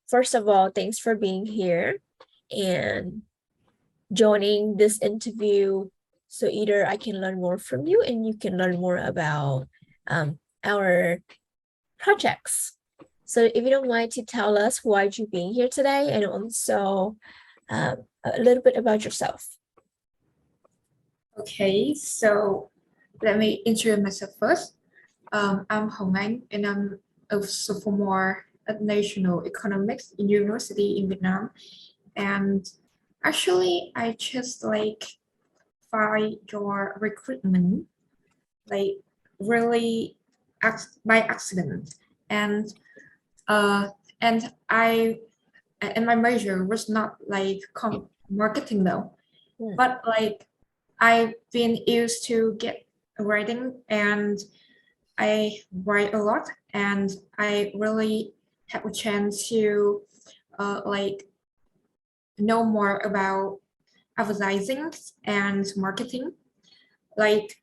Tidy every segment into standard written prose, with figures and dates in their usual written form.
first of all, thanks for being here and joining this interview. So either I can learn more from you and you can learn more about our projects. So if you don't mind to tell us why you being here today and also a little bit about yourself. Okay, so let me introduce myself first. I'm Nguyen and I'm a sophomore at National Economics in University in Vietnam. And actually, I just find your recruitment like really by accident. And uh, and I and my major was not marketing though, but I've been used to get writing and I write a lot and I really have a chance to know more about advertising and marketing. Like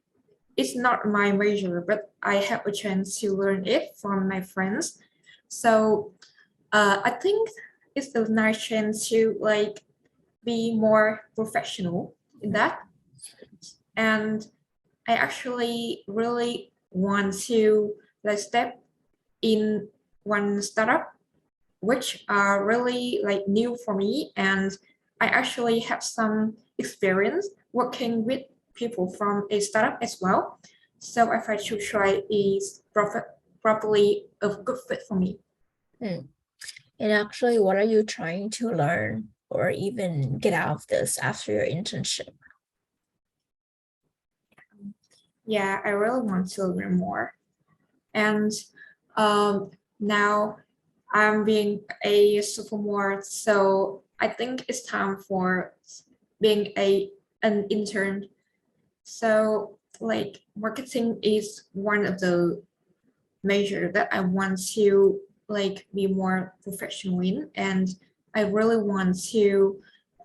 it's not my major, but I have a chance to learn it from my friends. So I think it's a nice chance to be more professional in that. And I actually really want to step in one startup, which are really new for me. And I actually have some experience working with people from a startup as well. So if I should try is properly a good fit for me. And actually, what are you trying to learn or even get out of this after your internship? Yeah, I really want to learn more. And now I'm being a sophomore, so I think it's time for being an intern. So marketing is one of the major that I want to be more professional in, and I really want to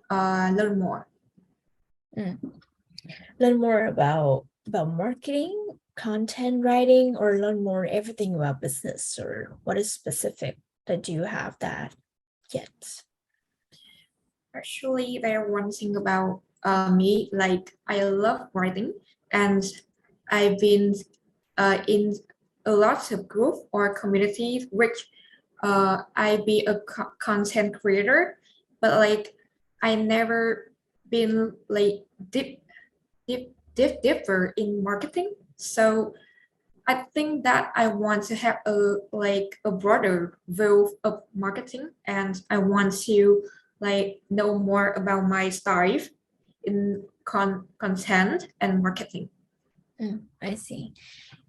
learn more. Learn more about marketing, content writing, or learn more everything about business, or what is specific that you have that yet? Actually, there one thing about me, I love writing and I've been in a lot of group or communities which I be a content creator, but I never been deeper in marketing. So I think that I want to have a broader view of marketing and I want to know more about my style in content and marketing. I see.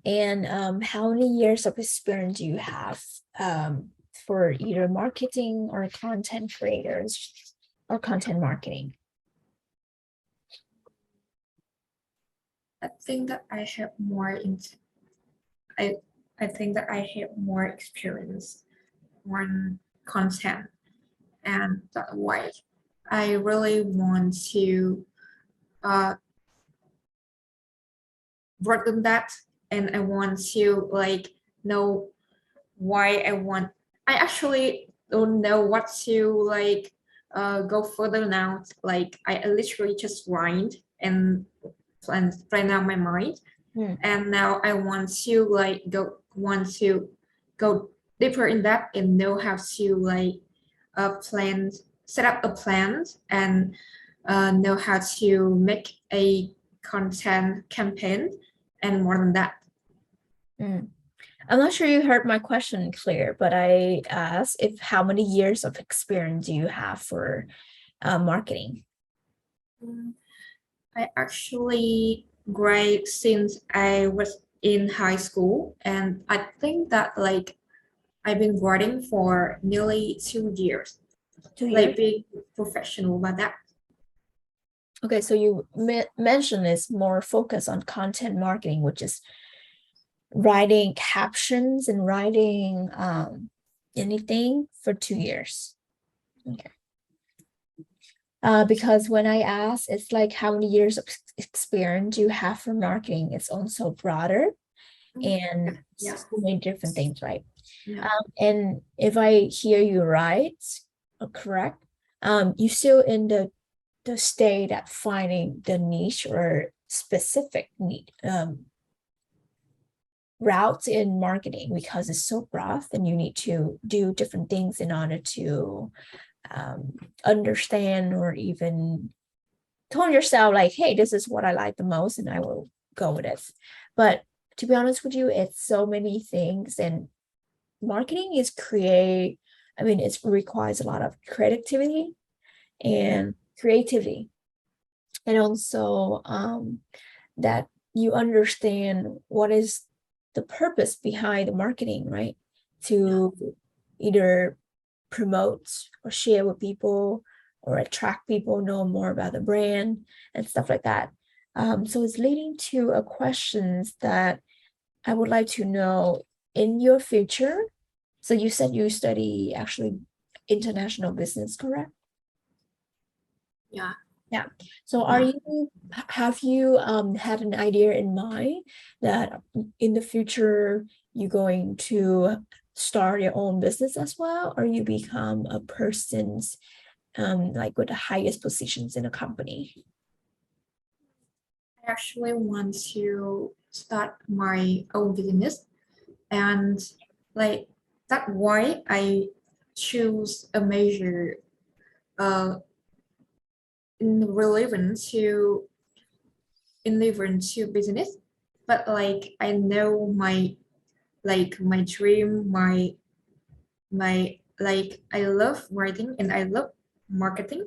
And how many years of experience do you have for either marketing or content creators or content marketing? I think that I have more in I I think that I have more experience on content and that why I really want to uh broaden that and I want to know why I actually don't know what to go further now. I literally just write and plan out my mind. And now I want to go deeper in that and know how to set up a plan and know how to make a content campaign and more than that. I'm not sure you heard my question clear, but I asked if how many years of experience do you have for marketing? I actually grade since I was in high school, and I think that I've been writing for nearly 2 years. 2 years? Being professional about that. Okay, so you mentioned it's more focused on content marketing, which is writing captions and writing anything for 2 years. Okay. Because when I ask, it's like how many years of experience you have for marketing, it's also broader and so many different things, right? Yeah. And if I hear you right, or correct, you still in the state at finding the niche or specific need routes in marketing, because it's so broad and you need to do different things in order to understand or even tell yourself like, hey, this is what I like the most and I will go with it. But to be honest with you, it's so many things, and marketing is it requires a lot of creativity and also that you understand what is the purpose behind the marketing, right? To either promote or share with people or attract people, know more about the brand and stuff like that. So it's leading to a questions that I would like to know in your future. So you said you study actually international business, correct? Yeah. Yeah. So Yeah. have you had an idea in mind that in the future you're going to start your own business as well, or you become a person's like with the highest positions in a company? I actually want to start my own business, and like that's why I choose a major uh in relevant to business. But like I know my dream, my like I love writing and I love marketing.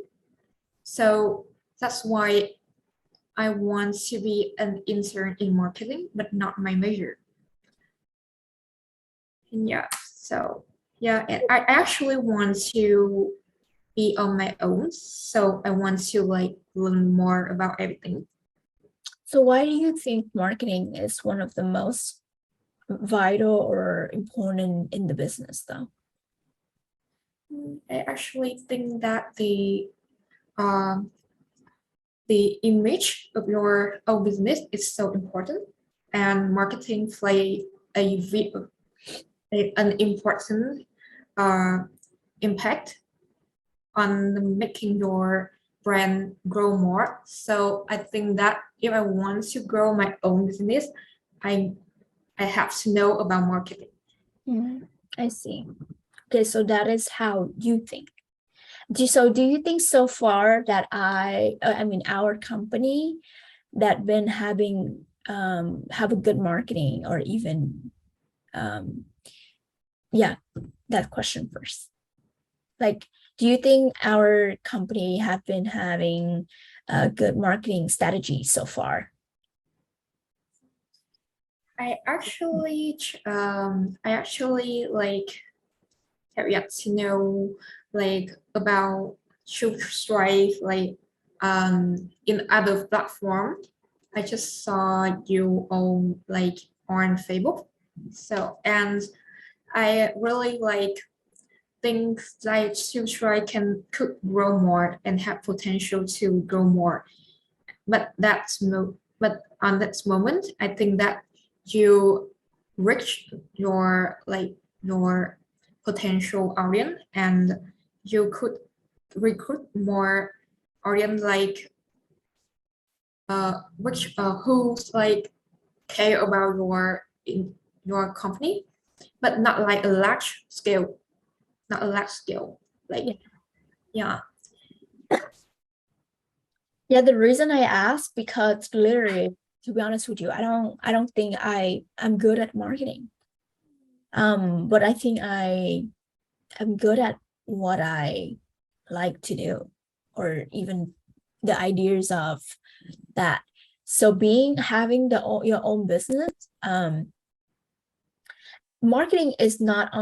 So that's why I want to be an intern in marketing, but not my major. And yeah, so yeah, and I actually want to be on my own. So I want to like learn more about everything. So why do you think marketing is one of the most vital or important in the business though? I actually think that um the image of your own business is so important, and marketing play an important uh, impact on making your brand grow more. So I think that if I want to grow my own business, I I have to know about marketing. I see. Okay, so that is how you think. So do you think so far that our company that been having have a good marketing or even um yeah, that question first. Like, do you think our company have been having a good marketing strategy so far? I actually like have yet to know like about should strive like in other platform. I just saw you on Facebook. So and I really like think that Sutra could grow more and have potential to grow more. But on that moment, I think that you reach your potential audience, and you could recruit more audience which who's like care about in your company, but not like a large scale, not a large scale. Yeah. Like yeah, Yeah, the reason I ask because literally, to be honest with you, I don't think I'm good at marketing. But I think I am good at what I like to do, or even the ideas of that. So being having your own business, marketing is not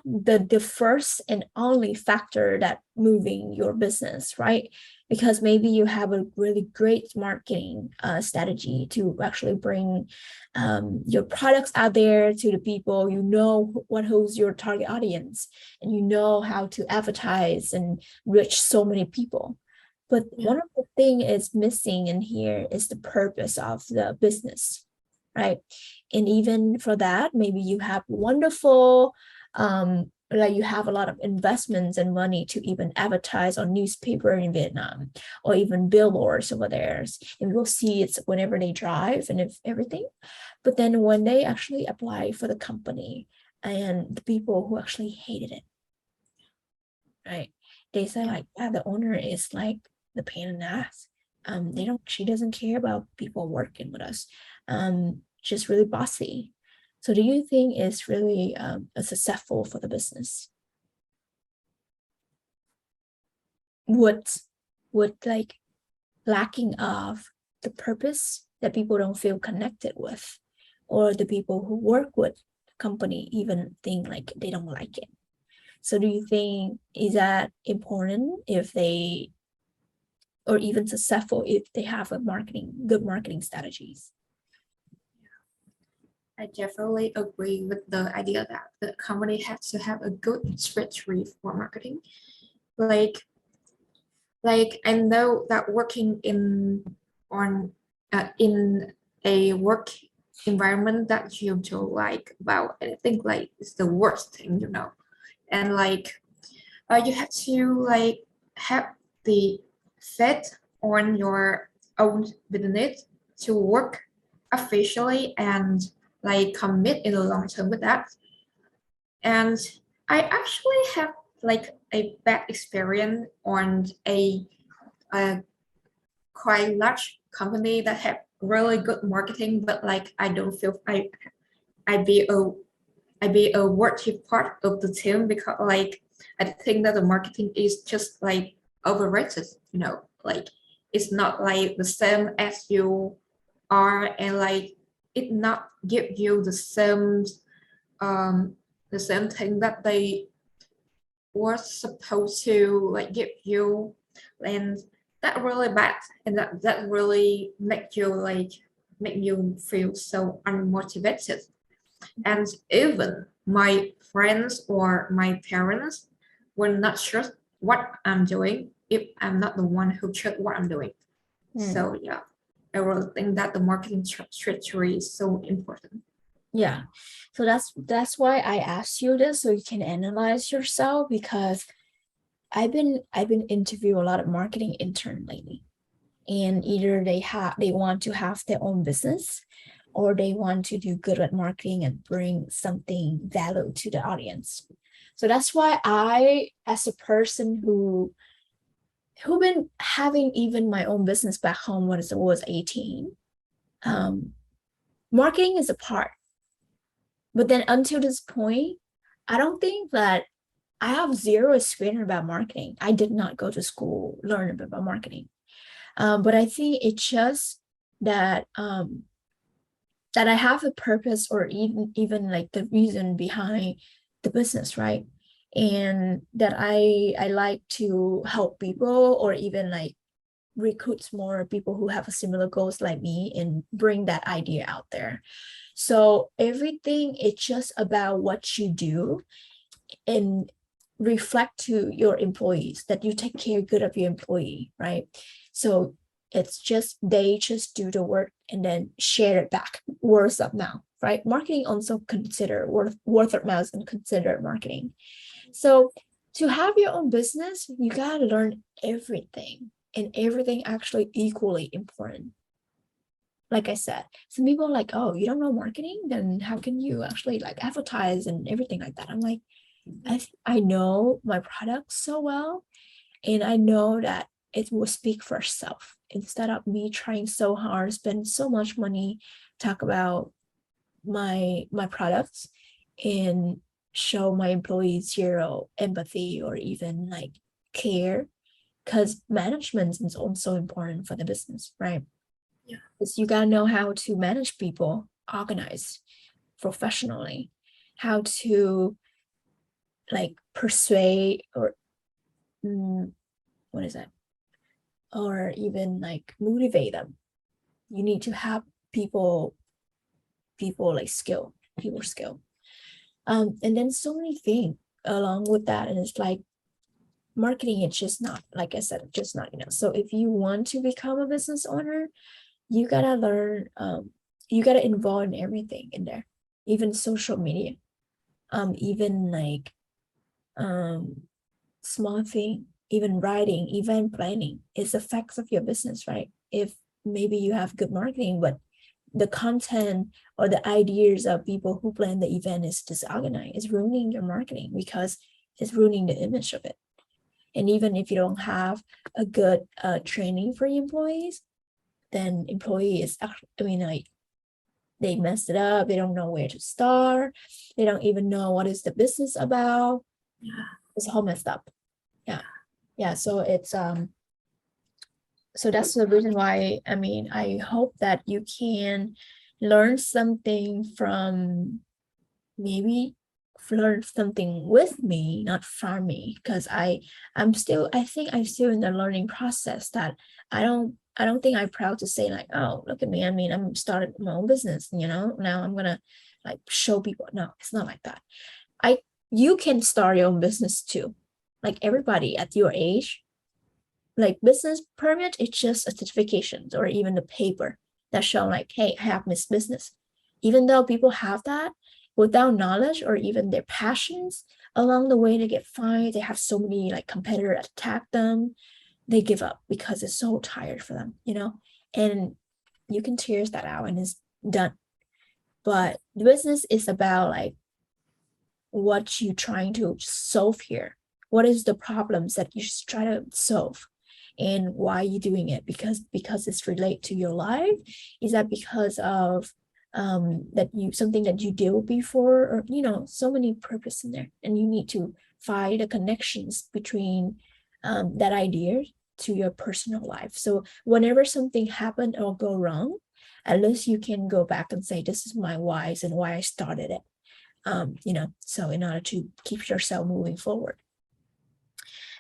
the first and only factor that moving your business, right? Because maybe you have a really great marketing strategy to actually bring your products out there to the people. You know who's your target audience, and you know how to advertise and reach so many people. But yeah, one of the thing is missing in here is the purpose of the business, right? And even for that, maybe you have wonderful, like you have a lot of investments and money to even advertise on newspaper in Vietnam or even billboards over there. And we'll see it whenever they drive and if everything. But then when they actually apply for the company and the people who actually hated it, right? They say like, yeah, the owner is like the pain in the ass. She doesn't care about people working with us. Just really bossy. So do you think it's really successful for the business? Would like lacking of the purpose that people don't feel connected with, or the people who work with the company even think like they don't like it? So do you think is that important if they, or even successful if they have good marketing strategies? I definitely agree with the idea that the company has to have a good strategy for marketing. Like, like I know that working in a work environment that you don't like about anything like is the worst thing, and like you have to like have the faith on your own business to work officially and like commit in the long term with that. And I actually have like a bad experience on a quite large company that have really good marketing, but like I don't feel I be a I be a worthy part of the team because like I think that the marketing is just like overrated, like it's not like the same as you are, and like it not give you um the same thing that they were supposed to like give you, and that really bad, and that really make you feel so unmotivated. And even my friends or my parents were not sure what I'm doing if I'm not the one who checked what I'm doing. So yeah, I really think that the marketing strategy is so important. Yeah. So that's why I asked you this, so you can analyze yourself, because I've been interviewing a lot of marketing intern lately. And either they want to have their own business, or they want to do good at marketing and bring something value to the audience. So that's why I, as a person who been having even my own business back home when I was 18, marketing is a part. But then until this point, I don't think that I have zero experience about marketing. I did not go to school, learn about marketing. But I think it's just that that I have a purpose, or even like the reason behind the business, right? And that I like to help people, or even like recruits more people who have similar goals like me and bring that idea out there. So everything, it's just about what you do and reflect to your employees that you take care good of your employee, right? So it's just they just do the work and then share it back, word of mouth, right? Marketing also consider word of mouth and consider marketing. So to have your own business, you gotta learn everything, and everything actually equally important. Like I said, some people are like, oh, you don't know marketing, then how can you actually like advertise and everything like that? I'm like, I know my product so well, and I know that it will speak for itself, instead of me trying so hard, spend so much money, talk about my products, and show my employees zero empathy or even like care, because management is also important for the business, right? Yeah. Because you gotta know how to manage people, organize professionally, how to like persuade, or what is that, or even like motivate them. You need to have people like skill. And then so many things along with that, and it's like marketing, it's just not, like I said, just not enough. So if you want to become a business owner, you gotta learn you got to involve in everything in there, even social media, even like small thing, even writing, event planning is the facts of your business, right? If maybe you have good marketing, but the content or the ideas of people who plan the event is disorganized, it's ruining your marketing because it's ruining the image of it. And even if you don't have a good training for your employees, then employees, I mean, like they messed it up. They don't know where to start. They don't even know what is the business about. It's all messed up. Yeah. So it's so that's the reason why, I mean, I hope that you can learn something from, maybe learn something with me, not from me, because I think I'm still in the learning process. That I don't think I'm proud to say like, oh, look at me, I mean, I'm started my own business, now I'm gonna like show people. No, it's not like that. I You can start your own business too, like everybody at your age. Like business permit, it's just a certification or even the paper that show like, hey, I have this business. Even though people have that, without knowledge or even their passions, along the way they get fined. They have so many like competitors attack them. They give up because it's so tired for them, and you can tears that out and it's done. But the business is about like what you trying to solve here. What is the problems that you should try to solve, and why are you doing it? Because it's relate to your life? Is that because of that you something that you did before, or so many purpose in there, and you need to find the connections between that idea to your personal life. So whenever something happened or go wrong, at least you can go back and say, this is my whys and why I started it. So in order to keep yourself moving forward.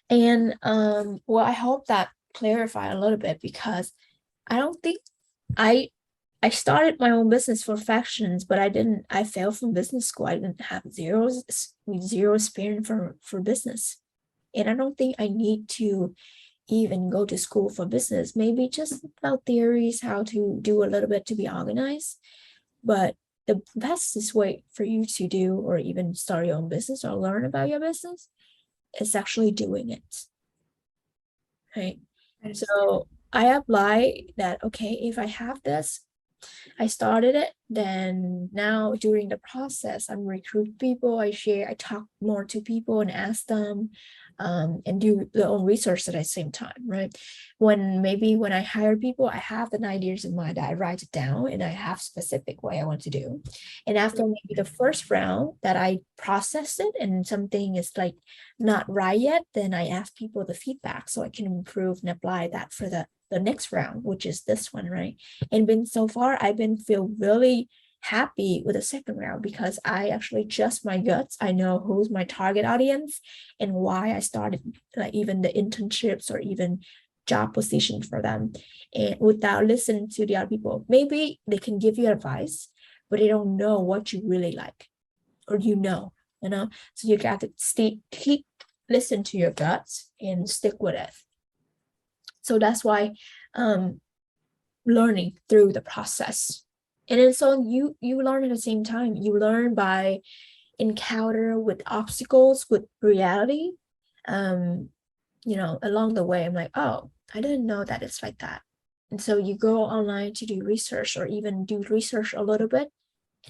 And well, I hope that clarify a little bit, because I don't think I I started my own business for factions, but I failed from business school. I didn't have zero experience for business. And I don't think I need to even go to school for business. Maybe just about theories, how to do a little bit to be organized. But the fastest way for you to do or even start your own business or learn about your business is actually doing it. Right. So I apply that, okay, if I have this, I started it, then now during the process, I'm recruit people, I talk more to people and ask them, and do their own research at the same time, right? When I hire people, I have the ideas in mind, I write it down and I have specific way I want to do. And after maybe the first round that I process it and something is like not right yet, then I ask people the feedback so I can improve and apply that for the next round, which is this one, right? And been so far, I've been feel really happy with the second round, because I actually just my guts. I know who's my target audience and why I started like even the internships or even job position for them. And without listening to the other people, maybe they can give you advice, but they don't know what you really like, or so you got to keep listen to your guts and stick with it. So that's why learning through the process. And then so you learn at the same time. You learn by encounter with obstacles, with reality. Along the way, I'm like, oh, I didn't know that it's like that. And so you go online to do research, or even do research a little bit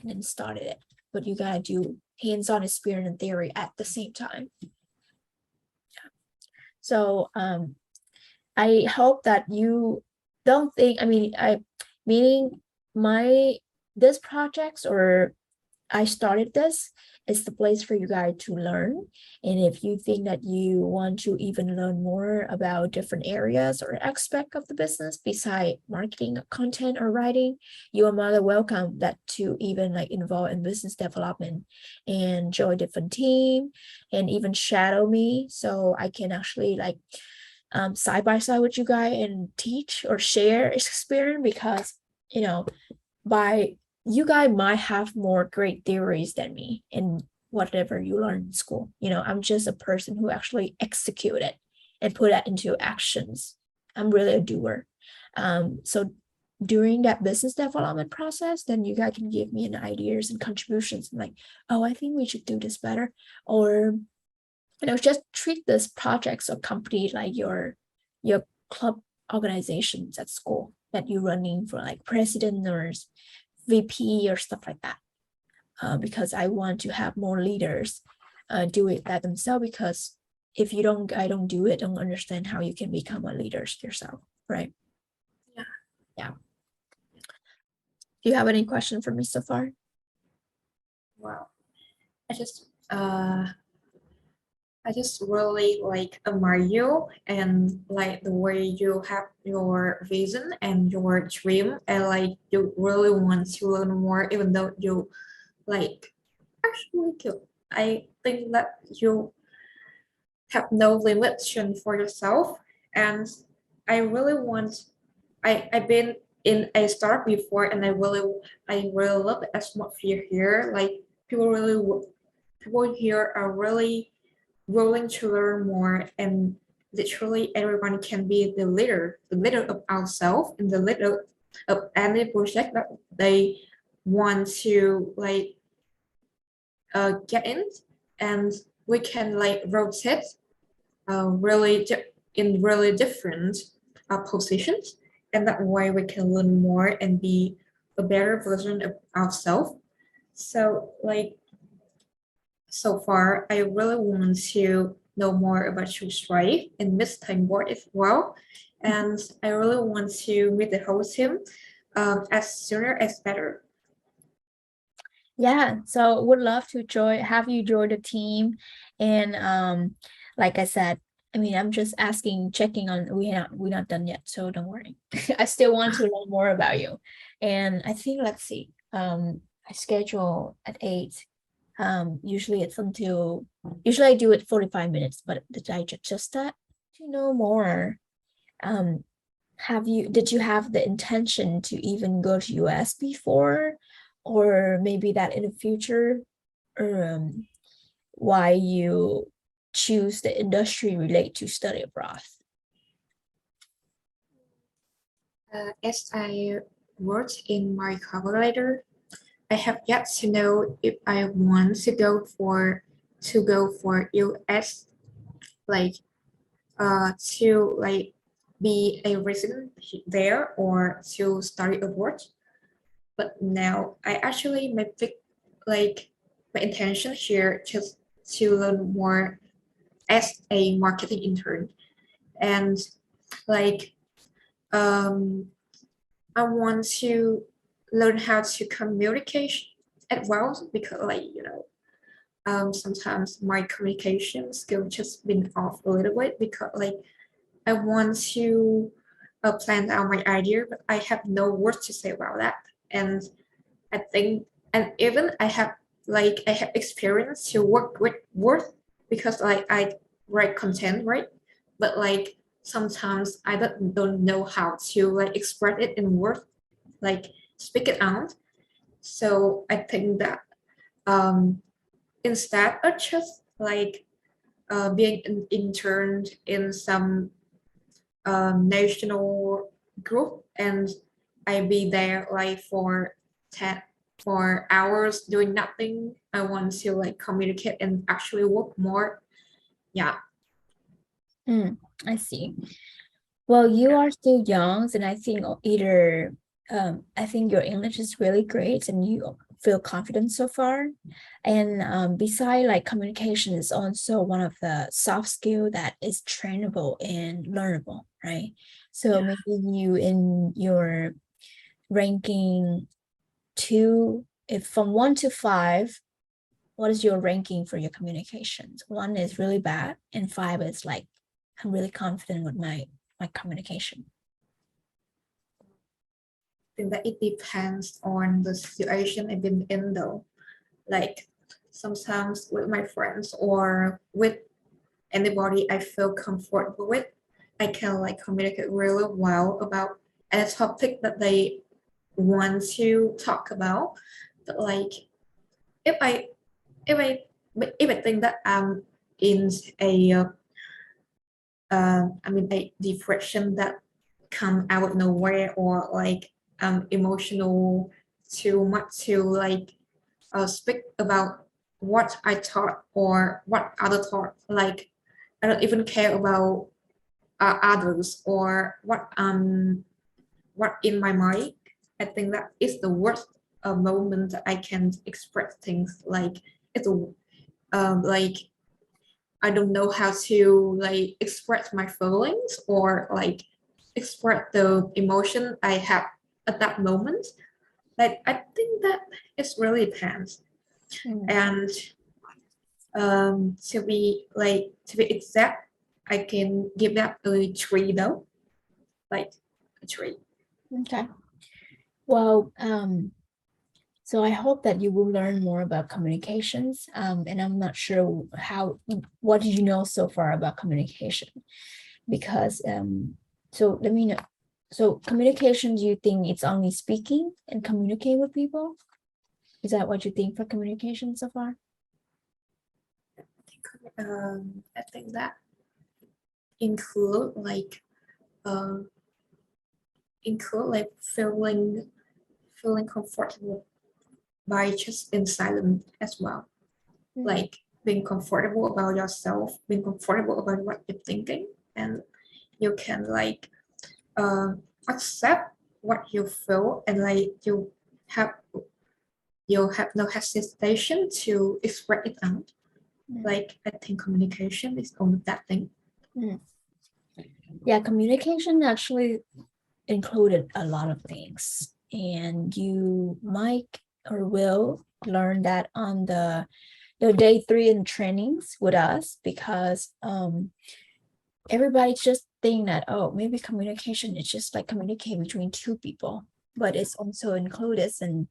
and then started it. But you gotta do hands-on experience and theory at the same time. Yeah. So I hope that you don't think, I mean, meaning this projects, or I started this, is the place for you guys to learn. And if you think that you want to even learn more about different areas or aspect of the business beside marketing, content, or writing, you are more than welcome that to even like involve in business development and join different team, and even shadow me, so I can actually like side by side with you guys and teach or share experience. Because by you guys might have more great theories than me in whatever you learn in school. I'm just a person who actually execute it and put that into actions. I'm really a doer. So during that business development process, then you guys can give me an ideas and contributions like, oh, I think we should do this better, or just treat this projects or company like your club organizations at school that you're running for, like president or VP or stuff like that. Because I want to have more leaders do it by themselves, because if you don't, I don't do it, don't understand how you can become a leader yourself, right? Yeah. Do you have any question for me so far? Wow. I just really like admire you and like the way you have your vision and your dream, and like you really want to learn more even though you like actually I think that you have no limitation for yourself. And I really want I've been in a startup before, and I really love the atmosphere here. Like people here are really willing to learn more, and literally everyone can be the leader of ourselves and the leader of any project that they want to like get in. And we can like rotate in really different positions, and that way we can learn more and be a better version of ourselves. So like so far, I really want to know more about your Stripe and Miss Time Board as well. And I really want to meet the whole team as sooner as better. Yeah, so would love to have you join the team. And like I said, I mean, I'm just checking on, we're not done yet, so don't worry. I still want to learn more about you. And I think, let's see, I schedule at 8. Usually I do it 45 minutes, but did I adjust that to know more? Um, did you have the intention to even go to US before, or maybe that in the future, or why you choose the industry relate to study abroad? As I wrote in my cover letter, I have yet to know if I want to go for US, like to like be a resident there or to study abroad. But now I actually like my intention here just to learn more as a marketing intern. And like I want to learn how to communicate as well, because like sometimes my communication skill just been off a little bit, because like I want to plan out my idea, but I have no words to say about that. And I think, and even I have experience to work with words, because like I write content, right? But like sometimes I don't know how to like express it in words, like speak it out. So I think that um, instead of just like being an intern in some national group, and I be there like for 10 for hours doing nothing, I want to like communicate and actually work more. Yeah. I see. Well, you are still young, and I think I think your English is really great and you feel confident so far. And beside like communication is also one of the soft skill that is trainable and learnable, right? So maybe you in your ranking 2, if from 1 to 5, what is your ranking for your communications? 1 is really bad and 5 is like, I'm really confident with my communication. I think that it depends on the situation I've been in though. Like sometimes with my friends or with anybody I feel comfortable with, I can like communicate really well about a topic that they want to talk about. But like if I if I if I think that I'm in a depression that come out of nowhere, or like emotional too much to like speak about what I thought or what other thought. Like I don't even care about others or what in my mind. I think that is the worst moment that I can express things. Like it's a like I don't know how to like express my feelings or like express the emotion I have at that moment. Like I think that it's really tense. And to be exact, I can give that a 3 though. Like a 3. Okay. Well, so I hope that you will learn more about communications. And I'm not sure what did you know so far about communication? Because so let me know. So communication, do you think it's only speaking and communicating with people? Is that what you think for communication so far? I think that include like uh, feeling comfortable by just in silence as well. Like being comfortable about yourself, being comfortable about what you're thinking, and you can like accept what you feel and like have you have no hesitation to express it out. Like I think communication is only that thing. Yeah, communication actually included a lot of things, and you might or will learn that on the day 3 in trainings with us, because everybody just think that, oh, maybe communication is just like communicate between two people, but it's also included and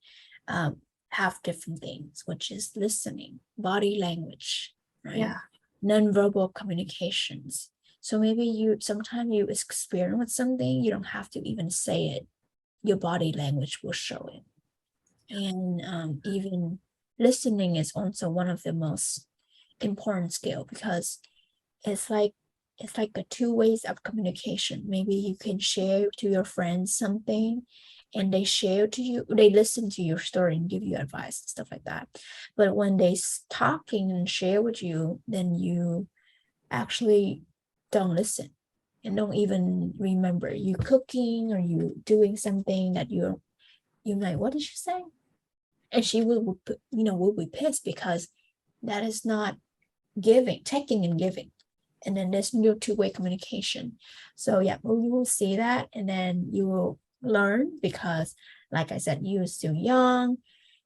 have different things, which is listening, body language, right? Yeah. Non-verbal communications. So maybe sometimes you experience something, you don't have to even say it, your body language will show it. And even listening is also one of the most important skill, because it's like a two ways of communication. Maybe you can share to your friends something and they listen to your story and give you advice and stuff like that. But when they talking and share with you, then you actually don't listen and don't even remember you cooking or you doing something that you're like, what did you say? And she will be pissed, because that is not taking and giving. And then there's no two-way communication. So yeah, well, you will see that, and then you will learn, because like I said, you're still young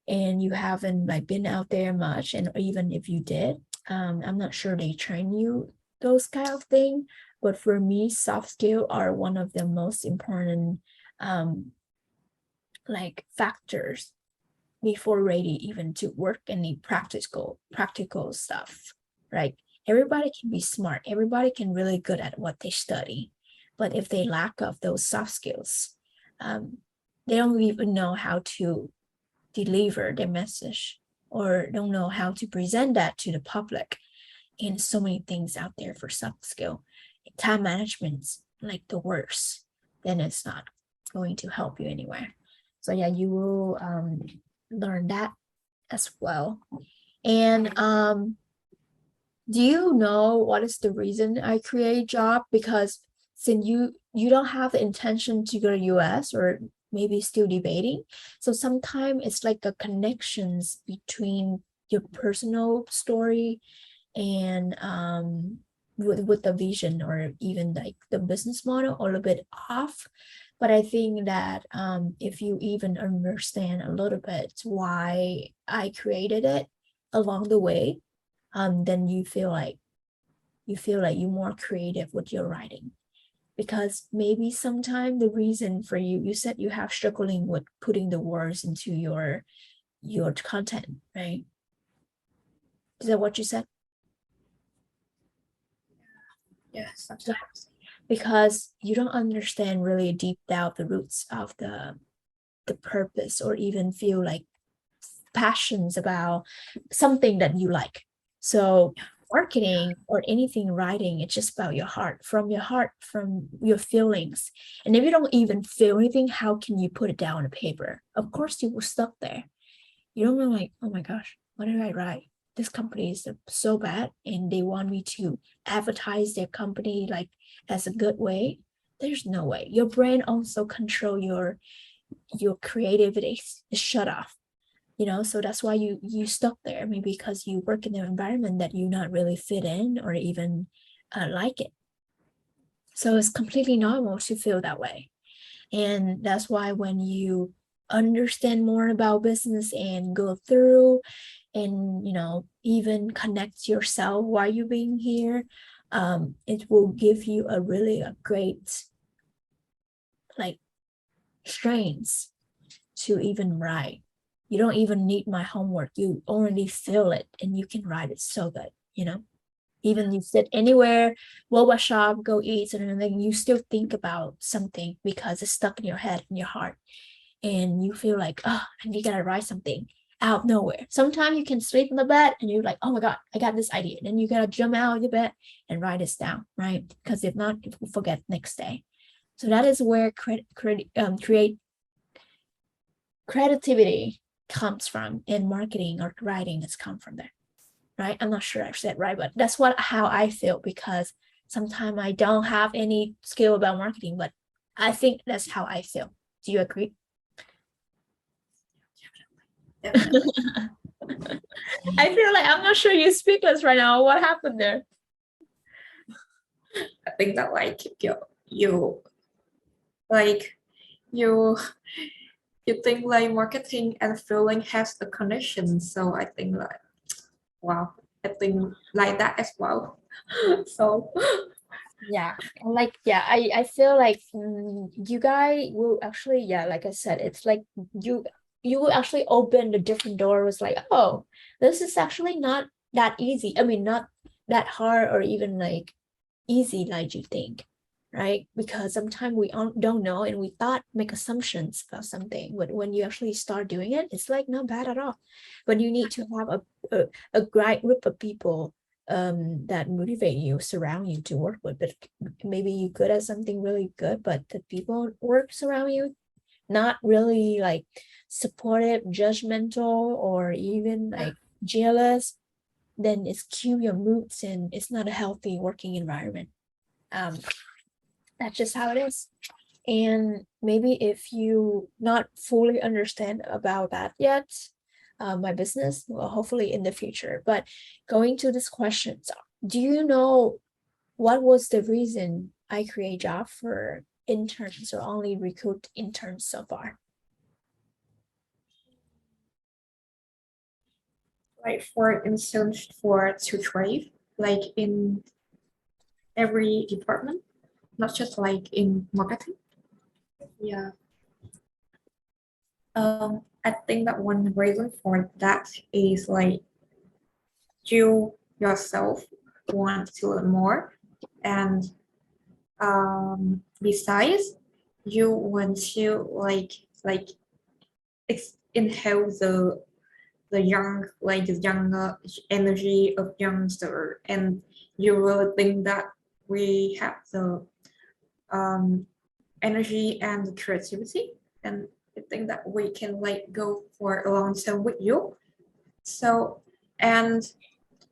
and you haven't like been out there much. And even if you did, I'm not sure they train you those kind of thing. But for me, soft skills are one of the most important like factors before ready even to work any practical stuff, right? Everybody can be smart, everybody can really good at what they study, but if they lack of those soft skills, they don't even know how to deliver their message, or don't know how to present that to the public. And so many things out there for soft skill. Time management's like the worst, then it's not going to help you anywhere. So yeah, you will learn that as well. And do you know what is the reason I create job? Because since you don't have the intention to go to US, or maybe still debating, so sometimes it's like a connections between your personal story and with the vision, or even like the business model, a little bit off. But I think that if you even understand a little bit why I created it along the way, then you feel like you're more creative with your writing. Because maybe sometime the reason for you said you have struggling with putting the words into your content, right? Is that what you said? Yeah, sometimes. Because you don't understand really deep down the roots of the purpose, or even feel like passions about something that you like. So marketing or anything writing, it's just about your heart, from your feelings. And if you don't even feel anything, how can you put it down on a paper? Of course you will stuck there. You don't know, like, oh my gosh, what did I write? This company is so bad and they want me to advertise their company like as a good way. There's no way. Your brain also control your creativity is shut off, so that's why you stuck there, maybe because you work in an environment that you not really fit in or even like it. So it's completely normal to feel that way. And that's why when you understand more about business and go through and even connect yourself while you're being here, it will give you a great like strengths to even write. You don't even need my homework. You already feel it and you can write it so good, even you sit anywhere, boba shop, go eat, and then you still think about something because it's stuck in your head and your heart. And you feel like, oh, and you gotta write something out of nowhere. Sometimes you can sleep in the bed and you're like, oh my God, I got this idea. And then you gotta jump out of the bed and write this down, right? Because if not, you will forget next day. So that is where creativity comes from, and marketing or writing has come from there, right? I'm not sure I've said right, but that's how I feel, because sometimes I don't have any skill about marketing, but I think that's how I feel. Do you agree? Definitely. I feel like I'm not sure you're speechless right now. What happened there? I think that like you like you you think like marketing and feeling has a connection. So I think like wow, I think like that as well. So Yeah, I feel like you guys will actually, yeah, like I said, it's like you will actually open the different doors, like, oh, this is actually not that easy. I mean, not that hard or even like easy like you think, right? Because sometimes we don't know and we thought make assumptions about something, but when you actually start doing it, it's like not bad at all. But you need to have a great group of people that motivate you, surround you to work with. But maybe you're good at something really good, but the people works around you not really like supportive, judgmental, or even like jealous, then it's cue your moods and it's not a healthy working environment. um that's just how it is. And maybe if you not fully understand about that yet, my business, well, hopefully in the future. But going to this question, so do you know what was the reason I create job for interns or only recruit interns so far? like for instance for to trade like in every department, not just like in marketing. Yeah. I think that one reason for that is like you yourself want to learn more, and besides, you want to like inhale the younger energy of youngster, and you really think that we have the um energy and the creativity, and I think that we can like go for a long term with you. So and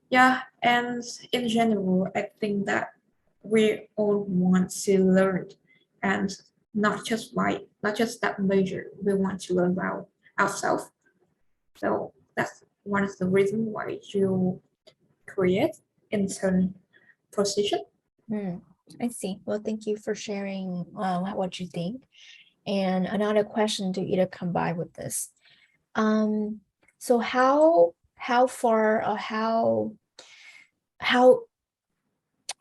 yeah, and in general, I think that we all want to learn, and not just that major. We want to learn about ourselves. So that's one of the reasons why you create intern position. I see. Well, thank you for sharing what you think. And another question to either combine with this. Um, so how far or how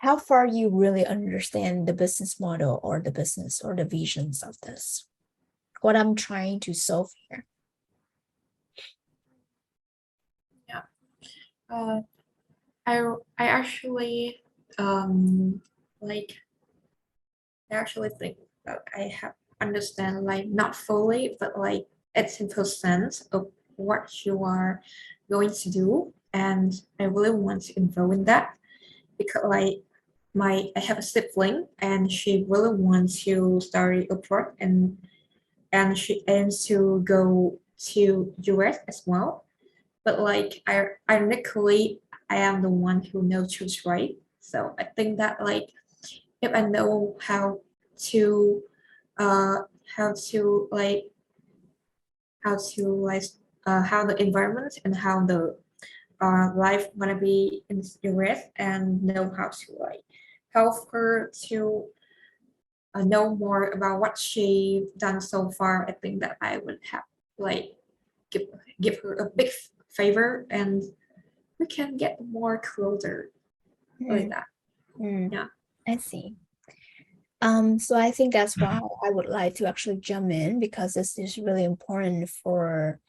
how far you really understand the business model or the business or the visions of this? What I'm trying to solve here. Yeah. Uh, I actually um like I actually think that I have understand like not fully, but like 80% of what you are going to do, and I really want to involve in that. because like I have a sibling and she really wants to study abroad and she aims to go to US as well. But like ironically, I am the one who knows choose right. So I think that like if I know to uh how to like how to like how the environment and how the life gonna be in US and know how to like help her to know more about what she done so far. I think that I would have like give her a big favor and we can get more closer like Mm, that. mm, Yeah. I see. So I think that's why I would like to actually jump in because this is really important for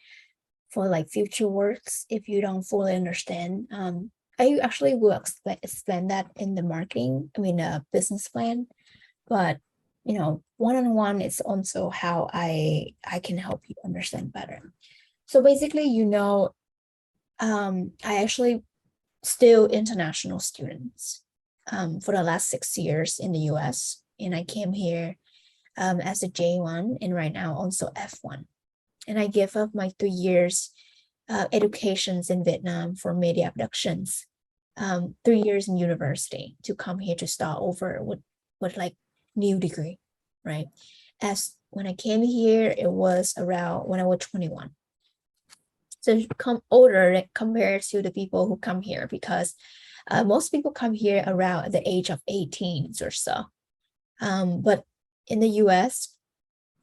like future works if you don't fully understand. I actually will explain that in the marketing, I mean, business plan, but one-on-one is also how I can help you understand better. So basically, I actually still international students for the last 6 years in the US, and I came here as a J1 and right now also F1. And I gave up my 3 years educations in Vietnam for media productions, 3 years in university to come here to start over with like new degree, right? As when I came here, it was around when I was 21. So come older compared to the people who come here because most people come here around the age of 18 or so. But in the US,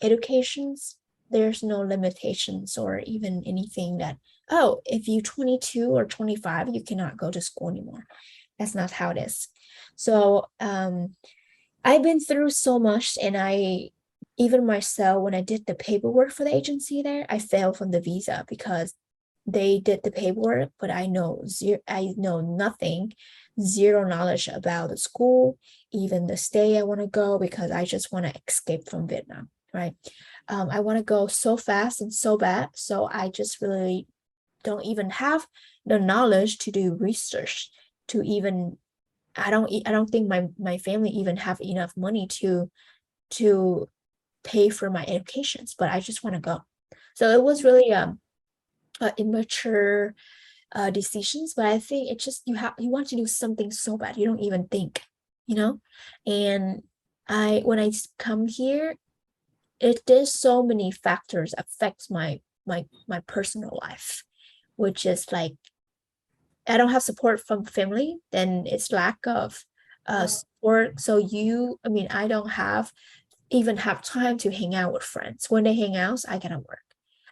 educations, there's no limitations or even anything that, oh, if you're 22 or 25, you cannot go to school anymore. That's not how it is. So I've been through so much, and even myself, when I did the paperwork for the agency there, I failed from the visa because they did the paperwork, but I know nothing, zero knowledge about the school, even the state I want to go because I just want to escape from Vietnam, right? I want to go so fast and so bad, so I just really don't even have the knowledge to do research to even. I don't think my family even have enough money to pay for my educations, but I just want to go. So it was really immature decisions, but I think it's just you want to do something so bad you don't even think, you know. And I when I come here, it there's so many factors affects my personal life, which is like I don't have support from family, then it's lack of support. So I mean, I don't even have time to hang out with friends. When they hang out, I gotta work,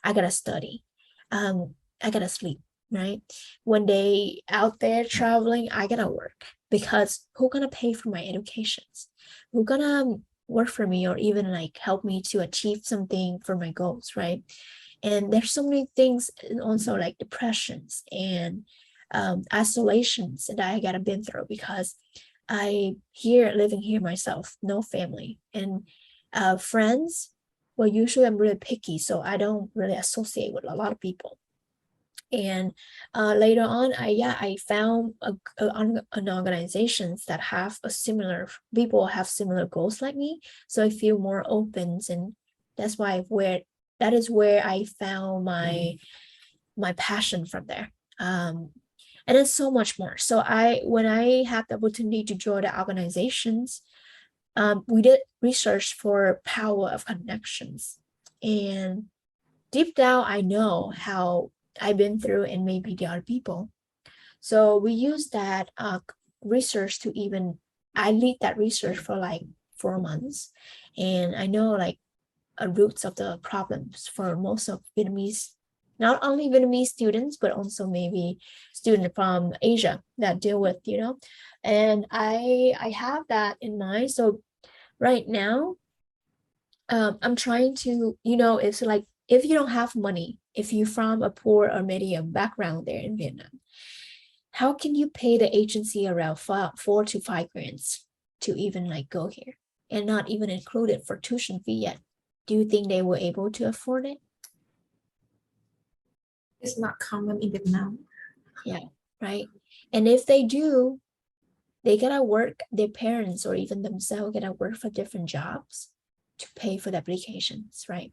I gotta study, I gotta sleep, right? When they out there traveling, I gotta work because who gonna pay for my educations? Who gonna work for me or even like help me to achieve something for my goals, right? And there's so many things, and also like depressions and isolations that I gotta been through because living here myself, no family and friends. Well, usually I'm really picky, so I don't really associate with a lot of people. And later on, I found an organizations that have a similar people have similar goals like me, so I feel more open, and that's why where that is where I found my passion from there. And it's so much more. So when I had the opportunity to join the organizations, we did research for power of connections. And deep down, I know how I've been through and maybe the other people. So we use that research to I lead that research for like 4 months. And I know like roots of the problems for most of Vietnamese, not only Vietnamese students, but also maybe students from Asia that deal with, and I have that in mind. So right now, I'm trying to, it's like if you don't have money, if you're from a poor or medium background there in Vietnam, how can you pay the agency around 4 to 5 grands to even like go here and not even included for tuition fee yet? Do you think they were able to afford it? It's not common in Vietnam. Yeah, right. And if they do, they gotta work, their parents or even themselves gotta work for different jobs to pay for the applications, right?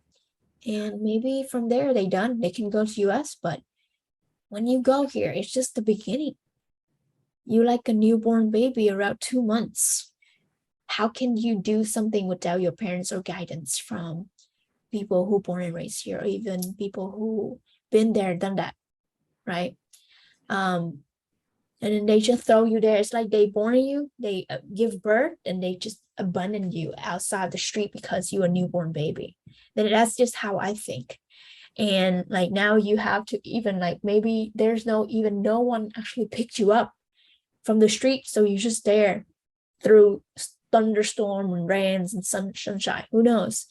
And maybe from there they done, they can go to US, but when you go here, it's just the beginning. You like a newborn baby around 2 months. How can you do something without your parents or guidance from people who born and raised here, or even people who been there, done that, right? And then they just throw you there. It's like they born you, they give birth, and they just abandon you outside the street because you're a newborn baby. Then that's just how I think. And like now you have to even like maybe there's no one actually picked you up from the street, so you're just there through thunderstorm and rains and sunshine. Who knows?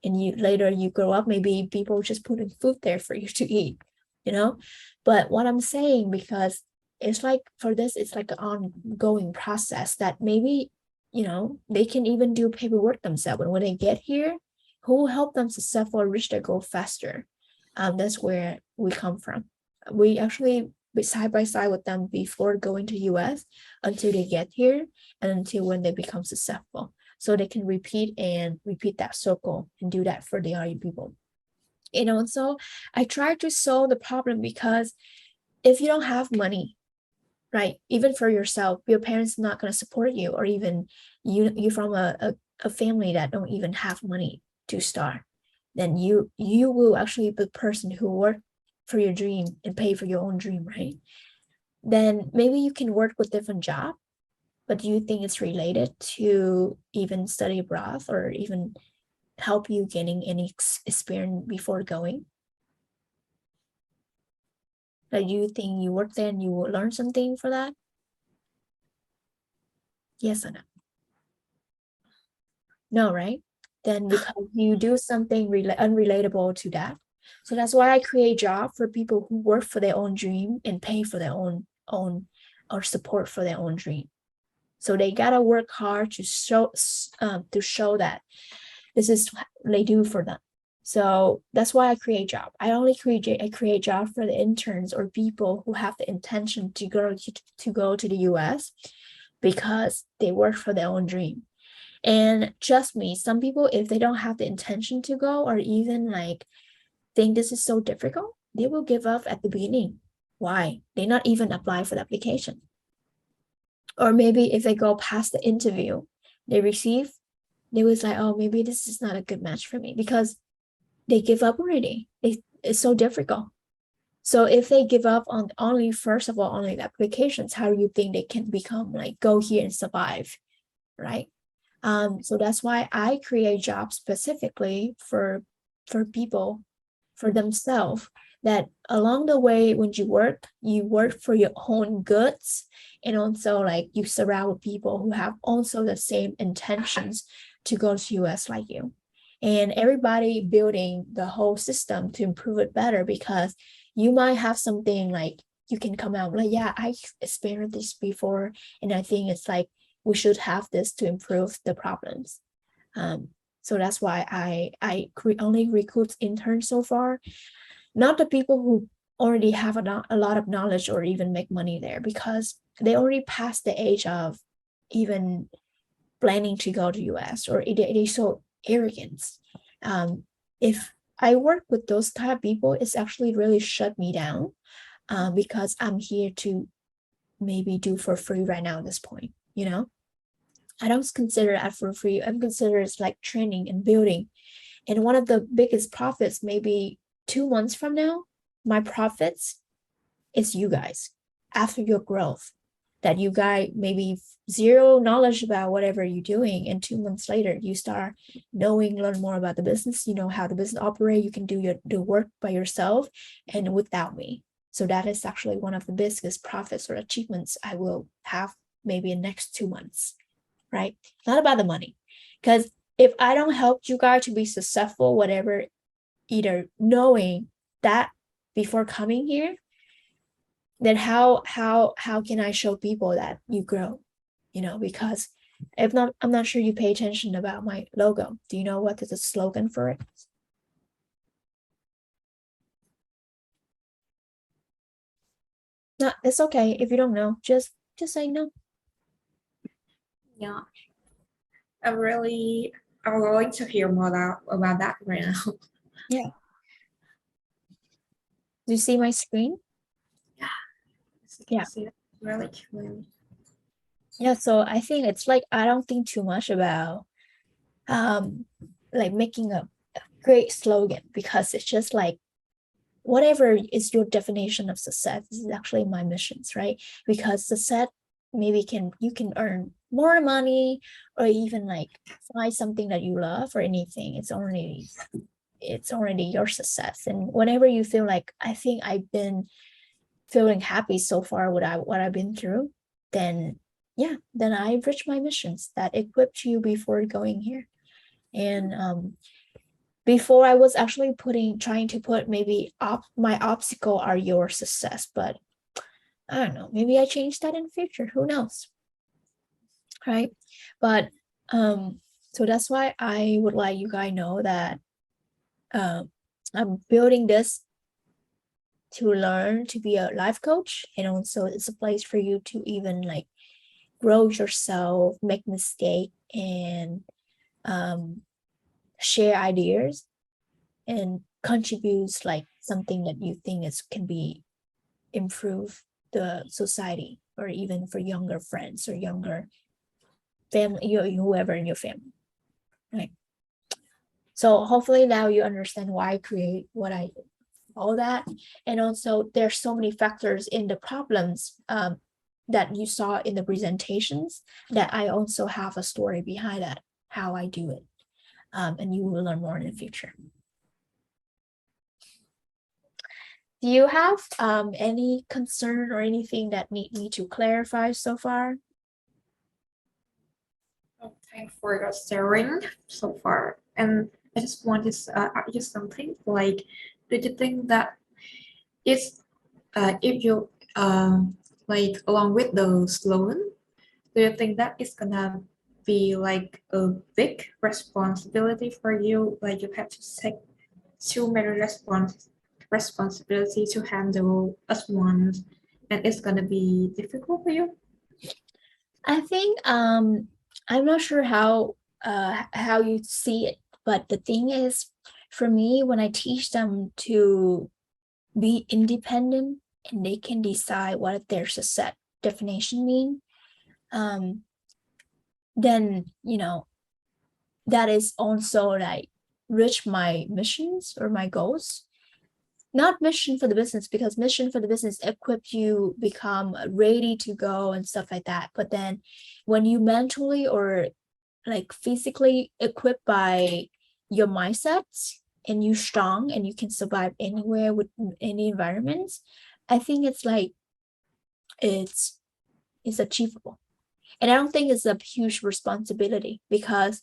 And you later you grow up, maybe people just putting food there for you to eat, you know. But what I'm saying, because it's like for this, it's like an ongoing process that maybe, they can even do paperwork themselves. And when they get here, who will help them successfully reach their goal faster? That's where we come from. We actually be side by side with them before going to US until they get here and until when they become successful. So they can repeat that circle and do that for the other people. And also, I try to solve the problem because if you don't have money, right, even for yourself, your parents not going to support you, or even you from a family that don't even have money to start, then you will actually be the person who work for your dream and pay for your own dream, right? Then maybe you can work with different job, but do you think it's related to even study abroad or even help you getting any experience before going? Like, do you think you work there and you will learn something for that? Yes or no? No, right? Then because you do something unrelatable to that. So that's why I create job for people who work for their own dream and pay for their own or support for their own dream. So they gotta work hard to show that this is what they do for them. So that's why I create job. I create job for the interns or people who have the intention to go to the US because they work for their own dream. And trust me, some people, if they don't have the intention to go or even like think this is so difficult, they will give up at the beginning. Why? They not even apply for the application. Or maybe if they go past the interview, they was like, oh, maybe this is not a good match for me because they give up already. It's so difficult. So if they give up on first of all, only the applications, how do you think they can become like go here and survive, right? So that's why I create jobs specifically for people, for themselves, that along the way when you work for your own goods, and also like you surround people who have also the same intentions to go to US like you, and everybody building the whole system to improve it better, because you might have something like you can come out like, yeah, I experienced this before and I think it's like we should have this to improve the problems. So that's why I only recruit interns so far, not the people who already have a lot of knowledge or even make money there, because they already passed the age of even planning to go to US, or they so arrogant. If I work with those type of people, it's actually really shut me down, because I'm here to maybe do for free right now at this point, I don't consider it for free. I'm consider it's like training and building. And one of the biggest profits, maybe 2 months from now, my profits is you guys after your growth. That you guys maybe zero knowledge about whatever you're doing, and 2 months later you start learn more about the business. You know how the business operate. You can do the work by yourself and without me. So that is actually one of the biggest profits or achievements I will have maybe in next 2 months. Right? Not about the money. Because if I don't help you guys to be successful, whatever, either knowing that before coming here, then how can I show people that you grow? Because if not, I'm not sure you pay attention about my logo. Do you know what is the slogan for it? No, it's okay if you don't know. Just say no. Yeah, I'm going to hear more about that right now. Yeah. Do you see my screen? As you can Yeah. see that really clearly. Yeah, so I think it's like I don't think too much about like making a great slogan, because it's just like whatever is your definition of success is actually my missions, right? Because success maybe you can earn more money, or even like find something that you love or anything. It's already your success. And whenever you feel like, I think I've been feeling happy so far with what I've been through, then yeah, then I've reached my missions that equipped you before going here. And before I was actually trying to put maybe my obstacle are your success, but I don't know, maybe I change that in the future, who knows, right? But so that's why I would like you guys know that I'm building this to learn to be a life coach, and also it's a place for you to even like grow yourself, make mistake, and share ideas and contributes like something that you think is can be improve the society, or even for younger friends or younger family, whoever in your family, right? So hopefully now you understand why I create what I do, all that. And also there's so many factors in the problems that you saw in the presentations, that I also have a story behind that, how I do it. And you will learn more in the future. Do you have any concern or anything that need me to clarify so far? Thanks for your sharing so far. And I just want to ask you something. Like, do you think that it's if you like along with the slogan, do you think that it's gonna be like a big responsibility for you? Like you have to take too many responsibility to handle at once, and it's gonna be difficult for you? I think I'm not sure how you see it, but the thing is, for me, when I teach them to be independent and they can decide what their success definition mean, um, then that is also like reach my missions or my goals. Not mission for the business, because mission for the business equip you become ready to go and stuff like that. But then when you mentally or like physically equipped by your mindsets, and you strong and you can survive anywhere with any environments, I think it's like it's it's achievable. And I don't think it's a huge responsibility, because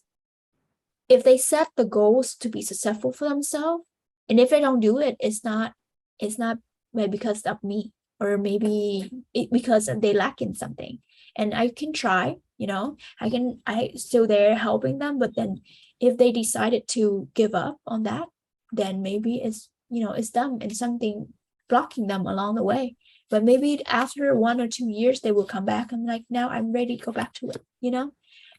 if they set the goals to be successful for themselves, and if they don't do it, it's not maybe because of me, or maybe because they lack in something. And I can try, I still there helping them, but then if they decided to give up on that, then maybe it's them and something blocking them along the way. But maybe after 1 or 2 years they will come back and like, now I'm ready to go back to it.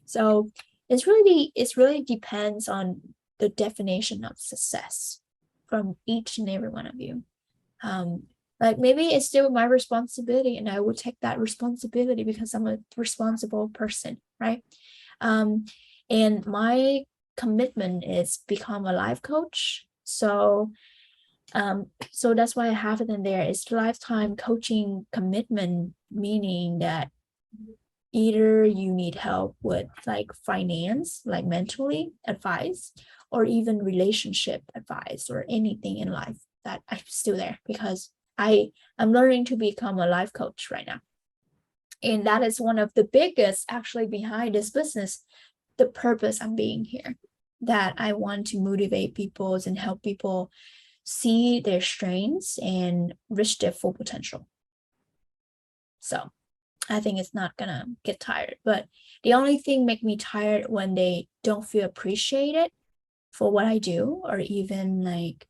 So it really depends on the definition of success from each and every one of you. Like maybe it's still my responsibility, and I will take that responsibility because I'm a responsible person, right? um and my commitment is become a life coach. So that's why I have it in there. It's lifetime coaching commitment, meaning that either you need help with like finance, like mentally advice, or even relationship advice, or anything in life, that I'm still there, because I'm learning to become a life coach right now. And that is one of the biggest actually behind this business, the purpose I'm being here, that I want to motivate people and help people see their strengths and reach their full potential. So I think it's not gonna get tired. But the only thing make me tired when they don't feel appreciated for what I do, or even like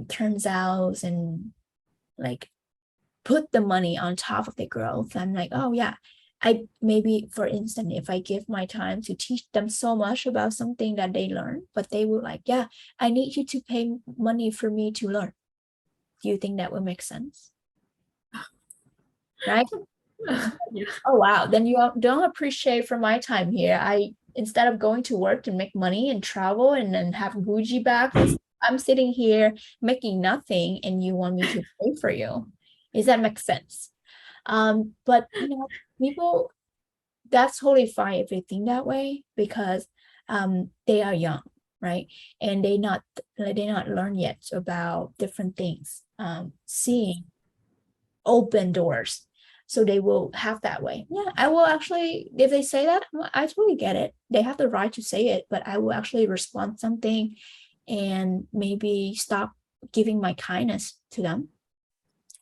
turns out and like put the money on top of the growth. I'm like, oh yeah, maybe, for instance, if I give my time to teach them so much about something that they learn, but they will like, yeah, I need you to pay money for me to learn. Do you think that would make sense? Right? Yeah. Oh, wow. Then you don't appreciate for my time here. Instead of going to work to make money and travel and then have Gucci bags, I'm sitting here making nothing and you want me to pay for you. Does that make sense? But people, that's totally fine if they think that way because they are young, right? And they not learn yet about different things. Seeing open doors, so they will have that way. Yeah, I will actually, if they say that, I totally get it. They have the right to say it, but I will actually respond something and maybe stop giving my kindness to them,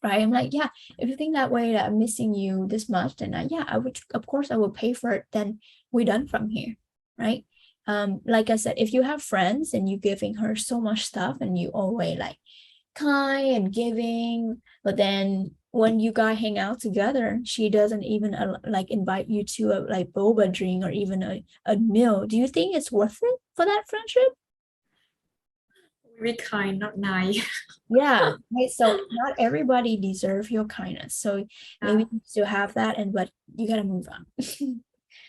right? I'm like, yeah, if you think that way that I'm missing you this much, then yeah, I would, of course I will pay for it, then we're done from here, right? Like I said, if you have friends and you giving her so much stuff and you always like kind and giving, but then when you guys hang out together, she doesn't even like invite you to a like boba drink or even a meal. Do you think it's worth it for that friendship? Very kind, not nice. Yeah, right. So not everybody deserve your kindness. So maybe Yeah. you still have that, and but you gotta move on. So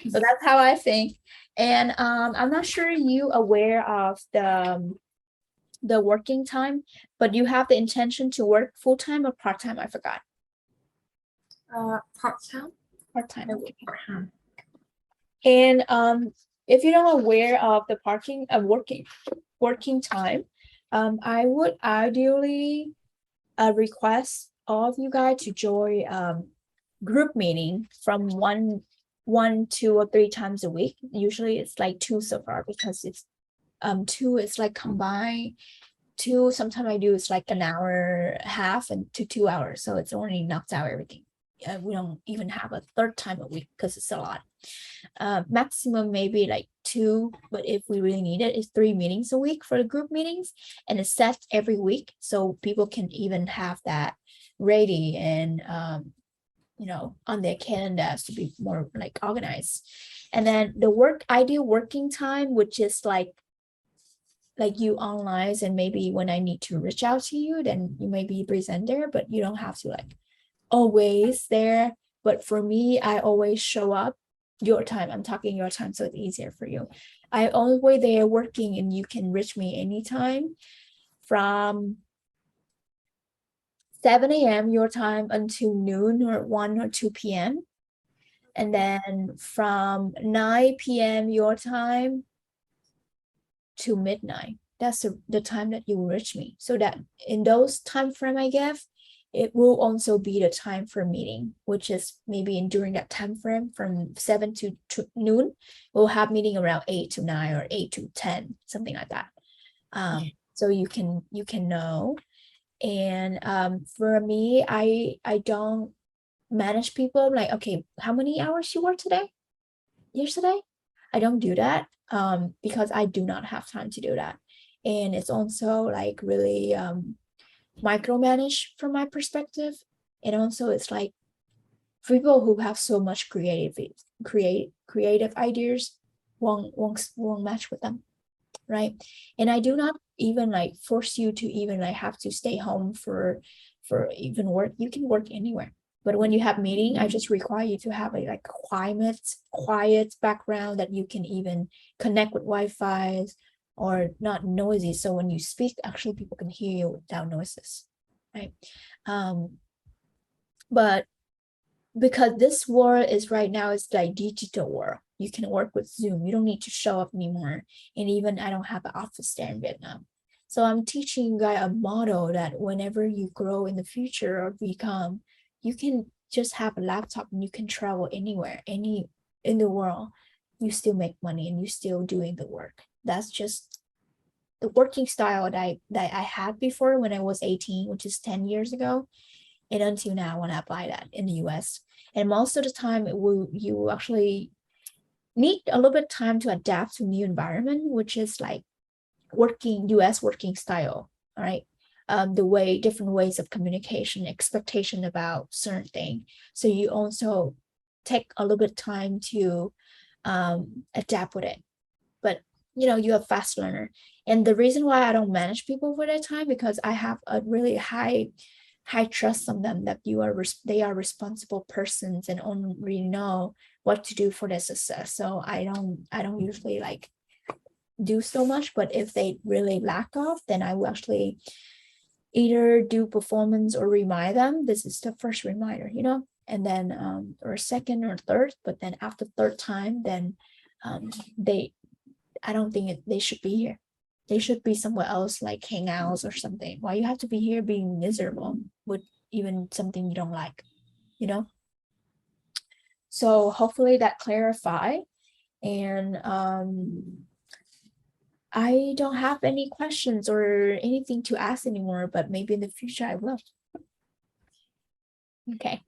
that's how I think. And I'm not sure you aware of the working time, but you have the intention to work full-time or part-time? I forgot. Part-time. Part-time. I Okay. work part-time. And if you're not aware of the working time, I would ideally request all of you guys to join group meeting from one, 2 or 3 times a week. Usually it's like two so far because it's two is like combined. Two, sometimes I do it's like an hour half and to 2 hours, so it's already knocked out everything. We don't even have a third time a week because it's a lot. Maximum maybe like two, but if we really need it, it's 3 meetings a week for the group meetings, and it's set every week so people can even have that ready and on their calendars to be more like organized. And then the ideal working time, which is like you online, and maybe when I need to reach out to you, then you may be present there, but you don't have to like always there. But for me, I always show up your time. I'm talking your time, so it's easier for you. I always there working, and you can reach me anytime from 7 a.m. your time until noon or 1 or 2 p.m. And then from 9 p.m. your time to midnight. That's the time that you reach me. So that in those time frame I give, it will also be the time for meeting, which is maybe during that time frame from 7 to noon. We'll have meeting around 8 to 9 or 8 to 10, something like that. So you can know. And for me, I don't manage people like, okay, how many hours you work today? Yesterday? I don't do that because I do not have time to do that. And it's also like really micromanage from my perspective. And also it's like people who have so much creative ideas won't match with them, right? And I do not even like force you to even like have to stay home for even work. You can work anywhere. But when you have meeting, I just require you to have a like quiet background that you can even connect with Wi-Fi or not noisy. So when you speak, actually people can hear you without noises, right? But because this world is right now is like digital world. You can work with Zoom. You don't need to show up anymore. And even I don't have an office there in Vietnam. So I'm teaching you guys a model that whenever you grow in the future or become, you can just have a laptop and you can travel anywhere, any in the world. You still make money and you still doing the work. That's just the working style that I had before when I was 18, which is 10 years ago, and until now when I apply that in the US. And most of the time you actually need a little bit of time to adapt to new environment, which is like working US working style, all right? The way different ways of communication, expectation about certain thing. So you also take a little bit of time to adapt with it. But you're a fast learner. And the reason why I don't manage people for that time, because I have a really high trust on them that they are responsible persons and already know what to do for their success. So I don't usually like do so much, but if they really lack off, then I will actually either do performance or remind them. This is the first reminder, and then or second or third, but then after third time, then I don't think they should be here. They should be somewhere else, like hangouts or something. Why you have to be here being miserable with even something you don't like, So hopefully that clarify. And I don't have any questions or anything to ask anymore, but maybe in the future I will. Okay.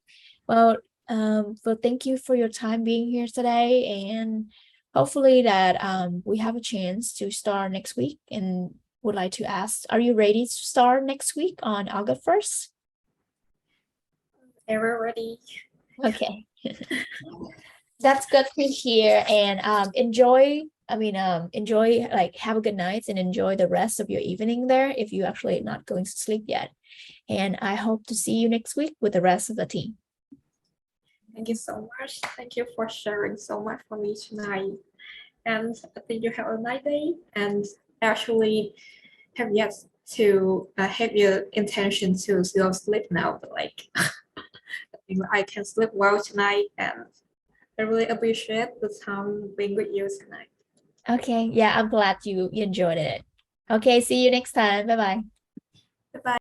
Well, thank you for your time being here today, and hopefully that we have a chance to start next week. And would like to ask, are you ready to start next week on August 1st? Ever ready? Okay. That's good to hear. And enjoy, like have a good night and enjoy the rest of your evening there if you actually not going to sleep yet. And I hope to see you next week with the rest of the team. Thank you so much. Thank you for sharing so much for me tonight. And I think you have a nice day. And actually have yet to have your intention to go sleep now, but like I think I can sleep well tonight, and I really appreciate the time being with you tonight. Okay. Yeah, I'm glad you enjoyed it. Okay. See you next time. Bye bye. Bye bye.